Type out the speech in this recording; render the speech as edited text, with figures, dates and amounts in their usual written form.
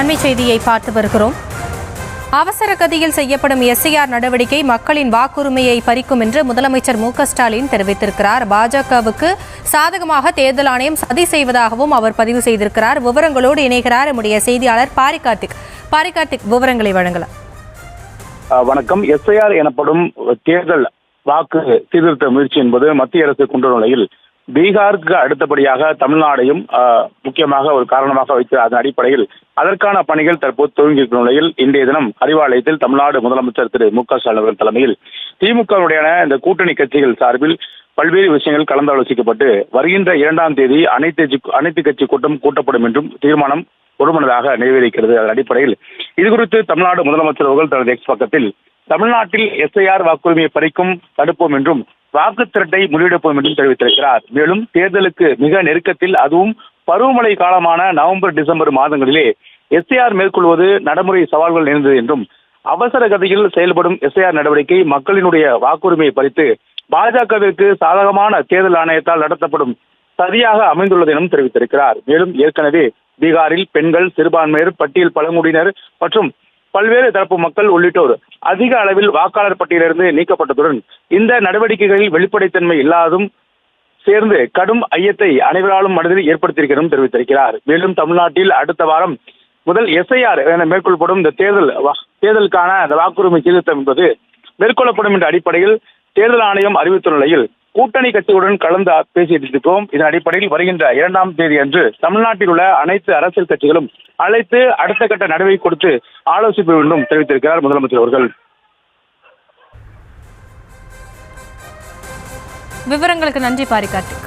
அண்மை செய்தியை பார்த்து வருகிறோம். அவசர கதியில் செய்யப்படும் எஸ்ஐஆர் நடவடிக்கை மக்களின் வாக்குரிமையை பறிக்கும் என்று முதலமைச்சர் மு.க.ஸ்டாலின் தெரிவித்திருக்கிறார். பாஜகவுக்கு சாதகமாக தேர்தல் ஆணையம் சதி செய்வதாகவும் அவர் பதிவு செய்திருக்கிறார். விவரங்களோடு இணைகிறார் நம்முடைய செய்தியாளர் பாரிகார்த்திக். விவரங்களை வழங்கலாம். வணக்கம். எஸ்ஐஆர் எனப்படும் தேர்தல் வாக்கு சீர்திருத்த முயற்சி என்பது மத்திய அரசு கொண்ட நிலையில் பீகாருக்கு அடுத்தபடியாக தமிழ்நாடையும் முக்கியமாக ஒரு காரணமாக வைத்து அதன் அடிப்படையில் அதற்கான பணிகள் தற்போது துவங்கியிருக்கும் நிலையில் இன்றைய தினம் அறிவாலயத்தில் தமிழ்நாடு முதலமைச்சர் திரு மு.க.ஸ்டாலின் அவர்கள் தலைமையில் திமுகவுடைய இந்த கூட்டணி கட்சிகள் சார்பில் பல்வேறு விஷயங்கள் கலந்தாலோசிக்கப்பட்டு வருகின்ற 2ஆம் தேதி அனைத்து கட்சி கூட்டம் கூட்டப்படும் என்றும் தீர்மானம் ஒருமனதாக நிறைவேறிக்கிறது. அதன் அடிப்படையில் இதுகுறித்து தமிழ்நாடு முதலமைச்சர் அவர்கள் தனது எக்ஸ் பக்கத்தில் தமிழ்நாட்டில் எஸ்ஐஆர் வாக்குரிமையை பறிக்கும் தடுப்போம் என்றும் வாக்கு திரட்டை முறியெடுப்போம் என்றும் தெரிவித்திருக்கிறார். மேலும் தேர்தலுக்கு மிக நெருக்கத்தில் அதுவும் பருவமழை காலமான நவம்பர் டிசம்பர் மாதங்களிலே எஸ்ஐஆர் மேற்கொள்வது நடைமுறை சவால்கள் நிறைந்தது என்றும் அவசர கதியில் செயல்படும் எஸ்ஐஆர் நடவடிக்கை மக்களினுடைய வாக்குரிமையை பறித்து பாஜகவிற்கு சாதகமான தேர்தல் ஆணையத்தால் நடத்தப்படும் சதியாக அமைந்துள்ளது எனவும் தெரிவித்திருக்கிறார். மேலும் ஏற்கனவே பீகாரில் பெண்கள், சிறுபான்மையர், பட்டியல் பழங்குடியினர் மற்றும் பல்வேறு தரப்பு மக்கள் உள்ளிட்டோர் அதிக அளவில் வாக்காளர் பட்டியலிருந்து நீக்கப்பட்டதுடன் இந்த நடவடிக்கைகளில் வெளிப்படைத்தன்மை இல்லாததும் சேர்ந்து கடும் ஐயத்தை அனைவராலும் மனதில் ஏற்படுத்தியிருக்கிறதும் தெரிவித்திருக்கிறார். மேலும் தமிழ்நாட்டில் அடுத்த வாரம் முதல் எஸ்ஐஆர் என மேற்கொள்ளப்படும் இந்த தேர்தலுக்கான அந்த வாக்குரிமை சீர்திருத்தம் என்பது மேற்கொள்ளப்படும் என்ற அடிப்படையில் தேர்தல் ஆணையம் அறிவித்துள்ள நிலையில் கூட்டணி கட்சிகளுடன் கலந்து பேசியிருக்கிறோம். இதன் அடிப்படையில் வருகின்ற 2ஆம் தேதி அன்று தமிழ்நாட்டில் உள்ள அனைத்து அரசியல் கட்சிகளும் அழைத்து அடுத்த கட்ட நடவடிக்கை கொடுத்து ஆலோசிப்போம் என்றும் தெரிவித்திருக்கிறார் முதலமைச்சர் அவர்கள். விவரங்களுக்கு நன்றி பாரிகார்த்திக்.